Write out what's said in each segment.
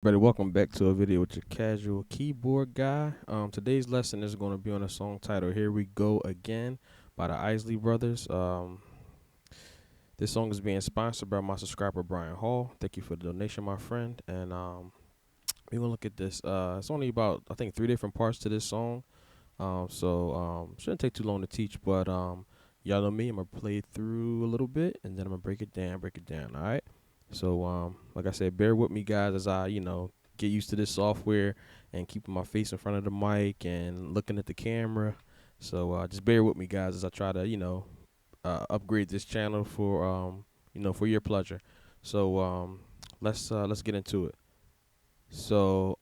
Everybody, welcome back to a video with your casual keyboard guy. Today's lesson is going to be on a song titled "Here We Go Again" by the Isley Brothers. This song is being sponsored by my subscriber Brian Hall. Thank you for the donation, my friend. And we're gonna look at this. It's only about I think 3 different parts to this song. So shouldn't take too long to teach. But y'all know me. I'm gonna play it through a little bit, and then I'm gonna break it down. All right. So like I said, bear with me, guys, as I get used to this software and keeping my face in front of the mic and looking at the camera. So just bear with me, guys, as I try to upgrade this channel for for your pleasure. So let's get into it. So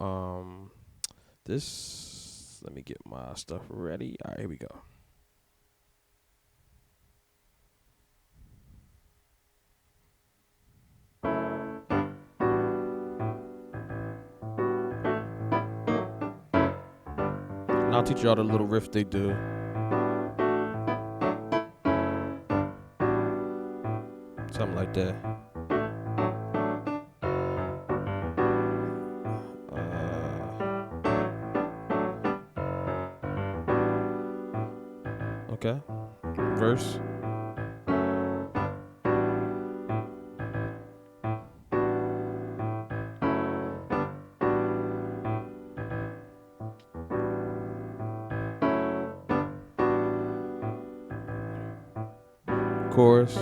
this let me get my stuff ready. All right, here we go. And I'll teach y'all the little riff they do. Something like that. Okay. Verse. Chorus.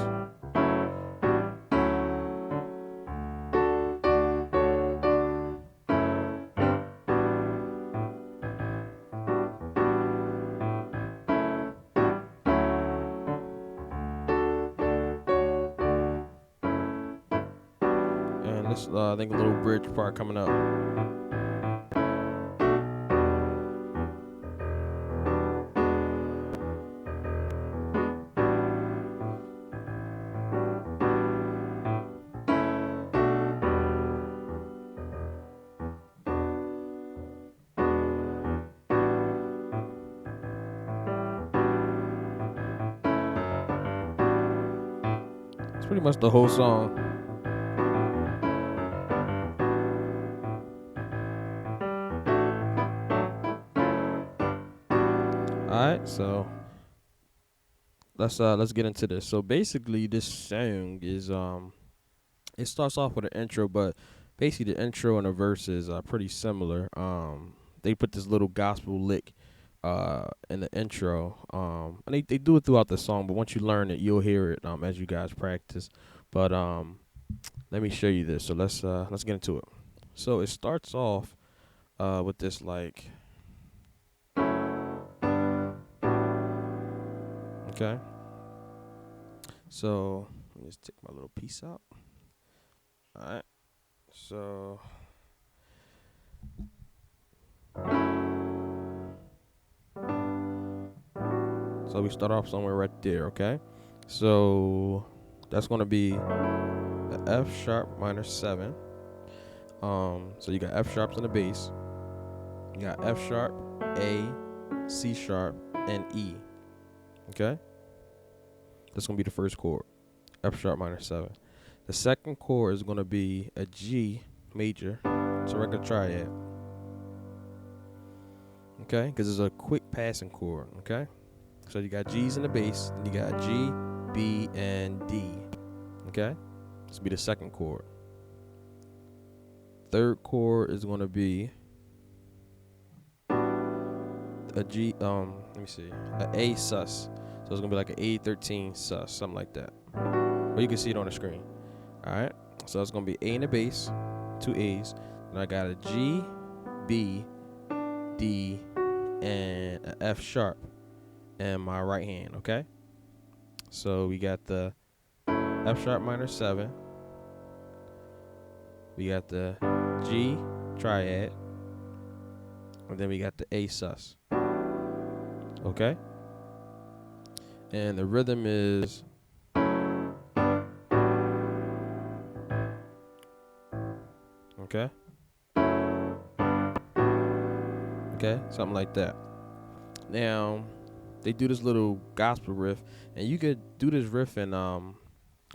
And this I think a little bridge part coming up. It's pretty much the whole song. Alright, so let's get into this. So basically this song is it starts off with an intro, but basically the intro and the verses are pretty similar. They put this little gospel lick in the intro. And they do it throughout the song, but once you learn it, you'll hear it as you guys practice. But let me show you this. So let's get into it. So it starts off with this like okay. So let me just take my little piece out. All right. So we start off somewhere right there, okay? So that's gonna be the F sharp minor 7. So you got F sharps in the bass. You got F sharp, A, C sharp, and E. Okay? That's gonna be the first chord. F sharp minor 7. The second chord is gonna be a G major. It's a regular triad. Okay? Because it's a quick passing chord, okay? So you got G's in the bass, and you got G, B, and D. Okay? This will be the second chord. Third chord is going to be a G, let me see, a A sus. So it's going to be like an A13 sus, something like that. Or you can see it on the screen. Alright? So it's going to be A in the bass, 2 A's. And I got a G, B, D, and an F sharp in my right hand, okay? So we got the F sharp minor 7. We got the G triad. And then we got the A sus. Okay? And the rhythm is okay? Okay? Something like that. Now, they do this little gospel riff, and you could do this riff in a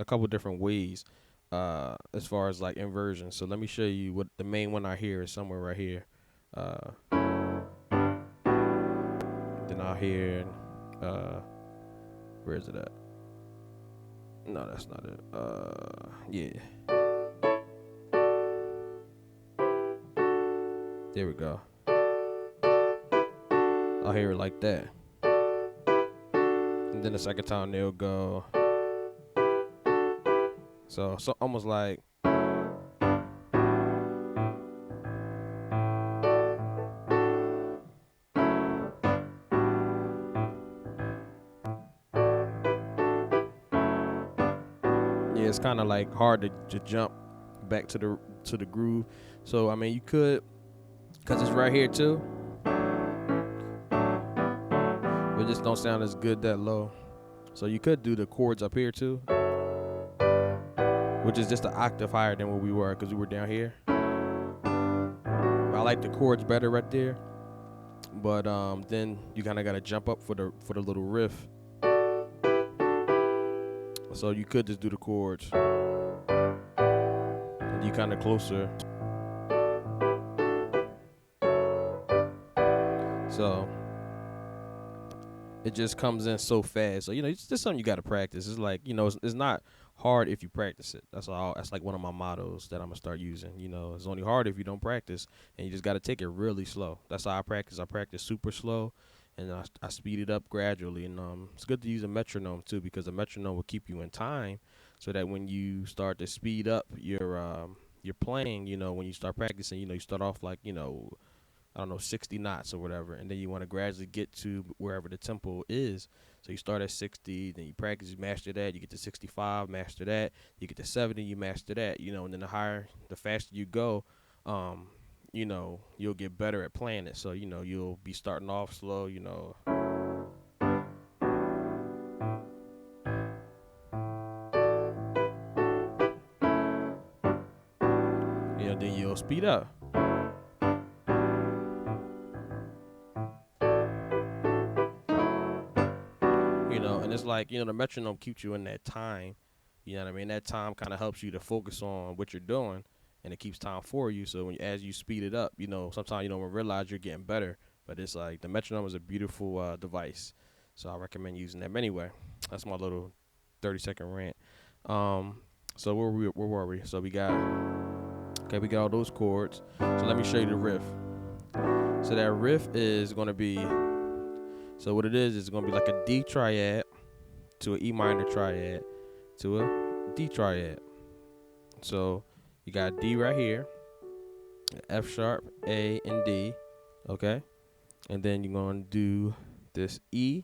couple different ways. as far as like inversion. So let me show you what the main one I hear is somewhere right here. Then I'll hear where is it at? No, that's not it. Yeah. There we go. I'll hear it like that. And then the second time they'll go. So almost like yeah, it's kind of like hard to jump back to the groove. So I mean, you could, cause it's right here too, but it just don't sound as good that low. So you could do the chords up here too, which is just an octave higher than where we were, cause we were down here. But I like the chords better right there. But then you kind of gotta jump up for the little riff. So you could just do the chords. And you kind of closer. So it just comes in so fast. So, it's just something you got to practice. It's like, it's not hard if you practice it. That's all. That's like one of my mottos that I'm going to start using. It's only hard if you don't practice, and you just got to take it really slow. That's how I practice. I practice super slow, and I speed it up gradually. And it's good to use a metronome too, because a metronome will keep you in time, so that when you start to speed up your playing, when you start practicing, you start off like, I don't know, 60 knots or whatever, and then you want to gradually get to wherever the tempo is. So you start at 60, then you practice, you master that, you get to 65, master that, you get to 70, you master that, and then the faster you go, you'll get better at playing it. So, you'll be starting off slow, then you'll speed up. And it's like, the metronome keeps you in that time. You know what I mean? That time kind of helps you to focus on what you're doing, and it keeps time for you. So as you speed it up, sometimes you don't realize you're getting better. But it's like the metronome is a beautiful device. So I recommend using that. But anyway, that's my little 30-second rant. So where were we? So we got all those chords. So let me show you the riff. So that riff is going to be, so what it is going to be like a D triad to an E minor triad to a D triad. So you got D right here, F sharp, A, and D, okay? And then you're going to do this E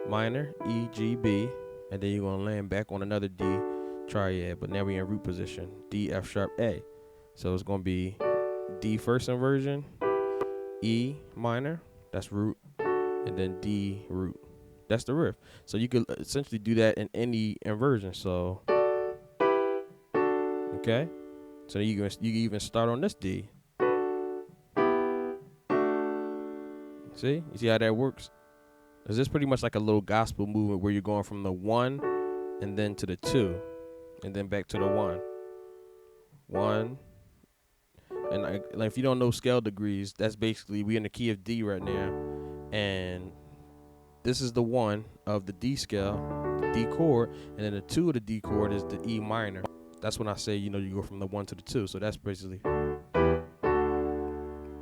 minor, E, G, B, and then you're going to land back on another D triad, but now we're in root position, D, F sharp, A. So it's going to be D first inversion, E minor, that's root, and then D root. That's the riff. So you could essentially do that in any inversion. So, okay. So you can even start on this D. See? You see how that works? Is this pretty much like a little gospel movement where you're going from the 1 and then to the 2 and then back to the 1. 1. And like if you don't know scale degrees, that's basically we in the key of D right now, and this is the 1 of the D scale, D chord, and then the 2 of the D chord is the E minor. That's when I say, you go from the 1 to the 2. So that's basically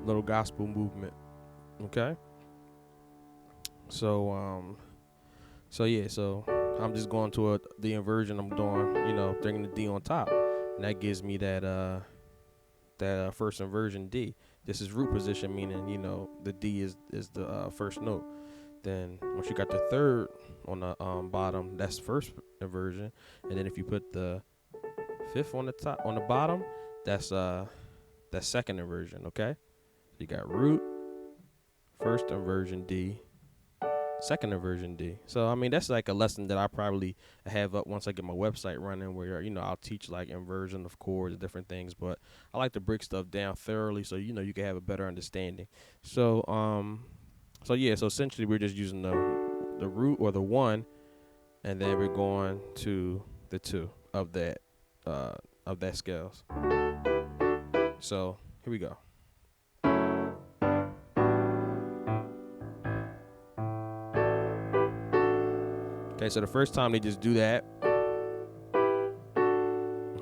little gospel movement. Okay? So so I'm just going to the inversion I'm doing, bringing the D on top. And that gives me that first inversion D. This is root position, meaning, the D is the first note. Then once you got the third on the bottom, that's first inversion, and then if you put the fifth on the bottom, that's second inversion. Okay, you got root, first inversion D, second inversion D. So I mean that's like a lesson that I probably have up once I get my website running, where I'll teach like inversion of chords, different things. But I like to break stuff down thoroughly so you can have a better understanding. So So essentially we're just using the root or the 1, and then we're going to the 2 of that of that scales. So here we go. Okay, so the first time they just do that.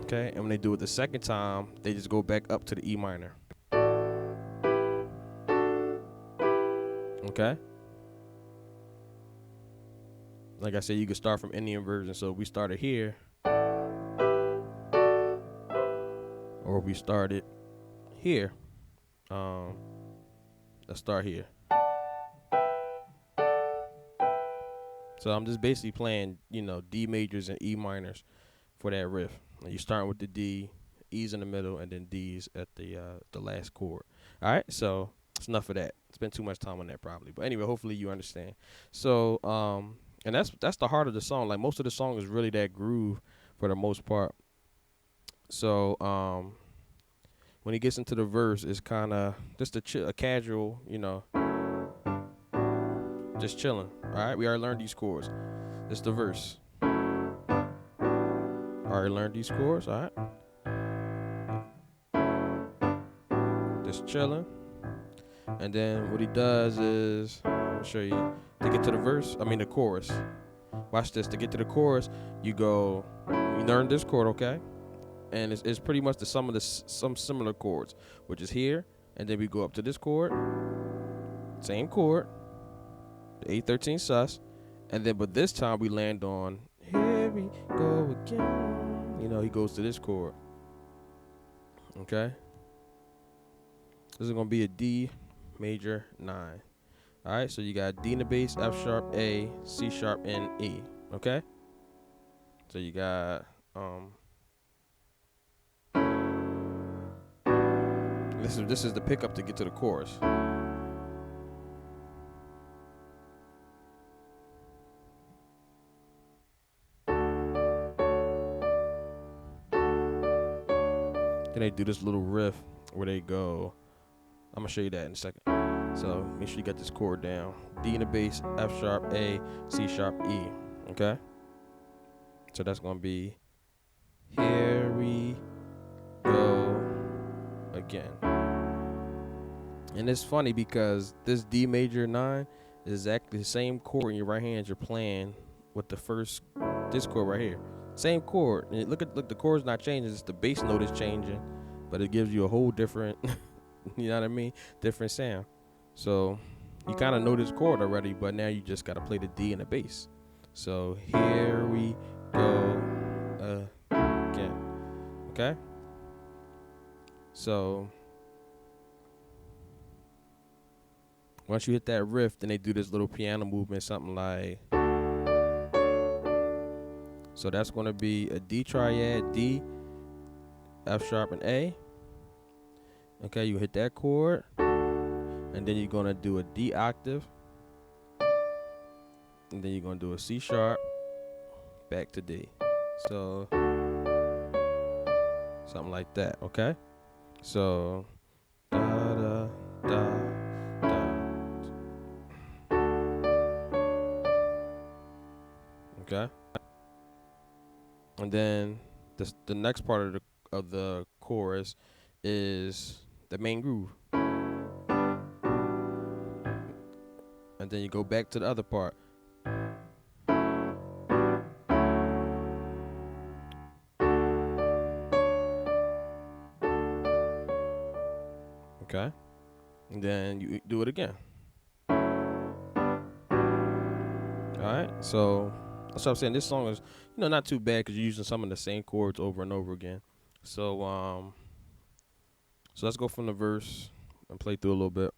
Okay, and when they do it the second time, they just go back up to the E minor. Okay. Like I said, you can start from any inversion. So we started here, or we started here. Let's start here. So I'm just basically playing, D majors and E minors for that riff. And you're starting with the D, E's in the middle, and then D's at the last chord. All right, so it's enough of that. Spent too much time on that probably, but anyway, hopefully you understand. So and that's the heart of the song. Like most of the song is really that groove for the most part. So when he gets into the verse, it's kind of just a casual, just chilling. All right, we already learned these chords. This the verse. Already learned these chords. All right, just chilling. And then what he does is, I'll show you, to get to the verse, the chorus. Watch this. To get to the chorus, you learn this chord, okay? And it's pretty much the sum of some similar chords, which is here, and then we go up to this chord, same chord, the A13 sus, and then but this time we land on here we go again. He goes to this chord. Okay? This is gonna be a D major 9. Alright, so you got D in the bass, F sharp, A, C sharp, and E. Okay? So you got this is the pickup to get to the chorus. Then they do this little riff where they go. I'm gonna show you that in a second. So make sure you got this chord down. D in the bass, F sharp, A, C sharp, E. Okay? So that's gonna be here we go again. And it's funny because this D major 9 is exactly the same chord in your right hand you're playing with this chord right here. Same chord. And look, the chord's not changing, it's the bass note is changing, but it gives you a whole different, you know what I mean? Different sound. So you kind of know this chord already, but now you just got to play the D and the bass. So here we go again. Okay? So once you hit that riff, then they do this little piano movement, something like. So that's going to be a D triad, D, F sharp, and A. Okay, you hit that chord. And then you're going to do a D octave. And then you're going to do a C sharp, back to D. So, something like that, okay? So, da da da da. Okay? And then the next part of the chorus is the main groove. And then you go back to the other part. Okay? And then you do it again. Alright? So that's what I'm saying. This song is, not too bad because you're using some of the same chords over and over again. So let's go from the verse and play through a little bit.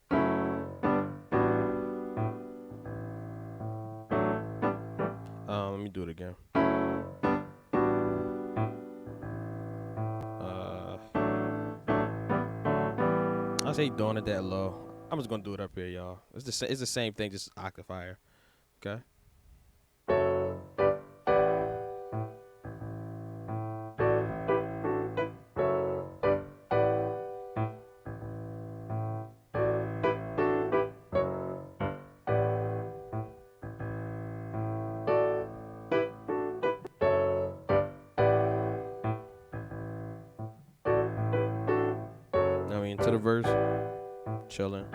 Let me do it again. I say doing it that low. I'm just gonna do it up here, y'all. It's the same thing, just octave higher. Okay. into the verse, chilling.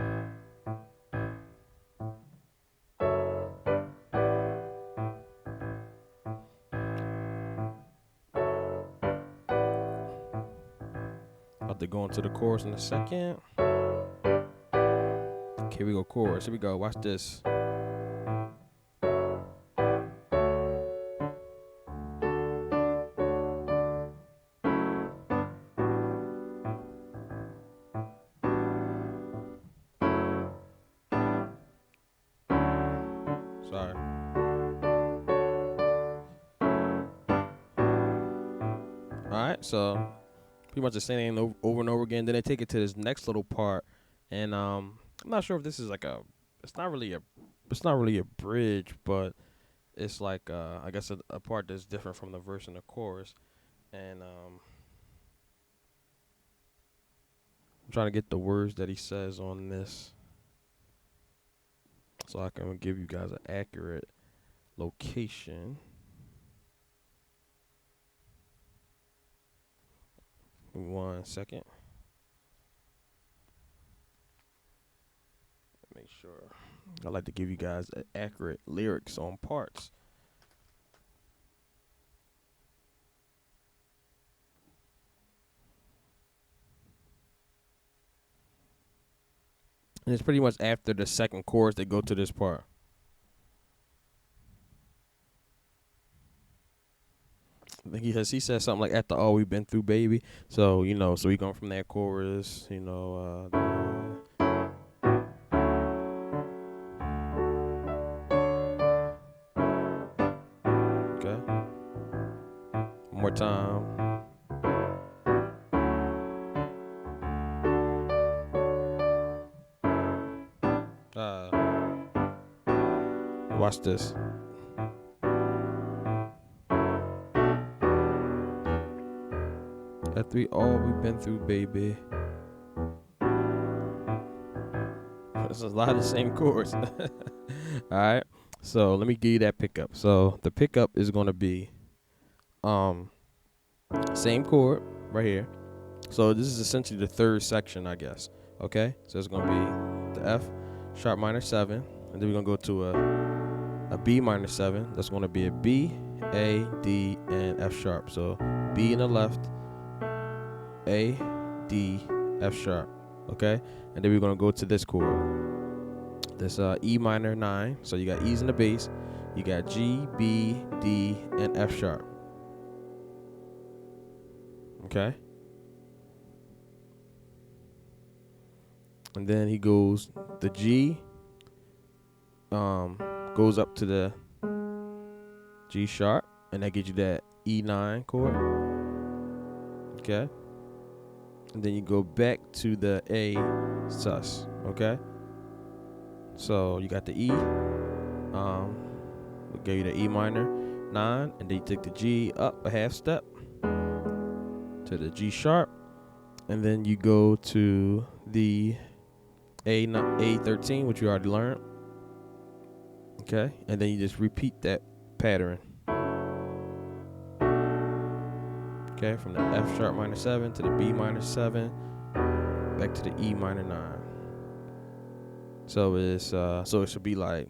About to go into the chorus in a second. Okay, here we go, chorus. Here we go. Watch this. Sorry. Alright, so pretty much the same thing over and over again. Then they take it to this next little part, and I'm not sure if this is like it's not really a bridge, but it's like I guess a part that's different from the verse and the chorus. And I'm trying to get the words that he says on this, so I can give you guys an accurate location. One second. Make sure. I like to give you guys accurate lyrics on parts. And it's pretty much after the second chorus they go to this part. I think he said something like after all we've been through, baby. So, so we going from that chorus, okay. One more time. Watch this. After all we've been through, baby. It's a lot of the same chords. Alright. So let me give you that pickup. So the pickup is gonna be same chord right here. So this is essentially the third section, I guess. Okay? So it's gonna be the F sharp minor 7, and then we're gonna go to a B minor 7. That's gonna be a B, A, D, and F sharp. So B in the left, A, D, F sharp, okay? And then we're gonna go to this chord, this E minor 9. So you got E's in the bass, you got G, B, D, and F sharp, okay? And then he goes, the G goes up to the G sharp, and that gives you that E9 chord, okay? And then you go back to the A sus, okay? So you got the E, we gave you the E minor 9, and then you take the G up a half step to the G sharp, and then you go to the A13, which you already learned, okay? And then you just repeat that pattern, okay? From the F sharp minor 7 to the B minor 7, back to the E minor 9. So it's so it should be like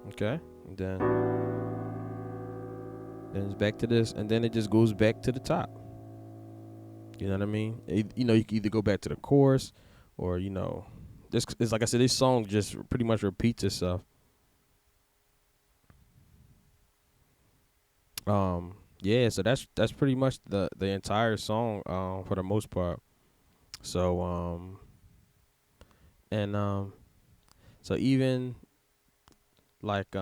okay, and then it's back to this, and then it just goes back to the top. You know what I mean? You can either go back to the chorus, or just it's like I said, this song just pretty much repeats itself. Yeah, so that's pretty much the entire song for the most part. So and so even like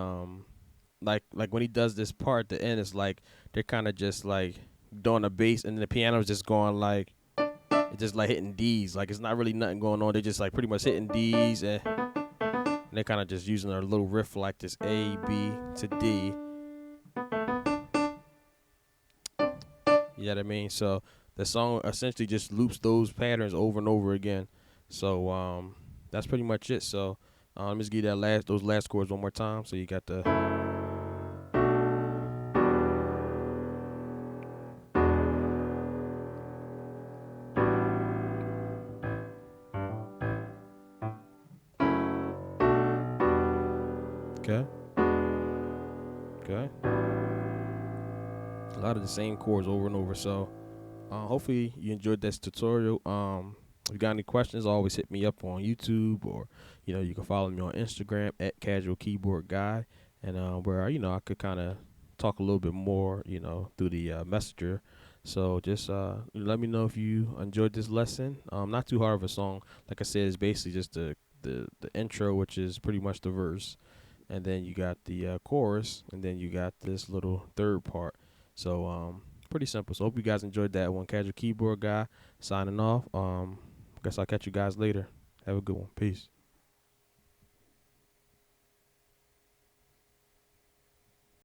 like when he does this part at the end, it's like they're kind of just like doing the bass, and the piano's just going like it's just like hitting D's, like it's not really nothing going on. They're just like pretty much hitting D's, and they're kind of just using a little riff like this A, B to D. You know what I mean? So the song essentially just loops those patterns over and over again. So that's pretty much it. So let me just give you those last chords one more time. So you got the okay, okay, a lot of the same chords over and over. So hopefully you enjoyed this tutorial. If you got any questions, always hit me up on YouTube, or you can follow me on Instagram at Casual Keyboard Guy, and where I could kind of talk a little bit more through the messenger. So just let me know if you enjoyed this lesson. Not too hard of a song. Like I said, it's basically just the intro, which is pretty much the verse, and then you got the chorus, and then you got this little third part. So pretty simple. So hope you guys enjoyed that one. Casual Keyboard Guy signing off. Guess I'll catch you guys later. Have a good one. Peace.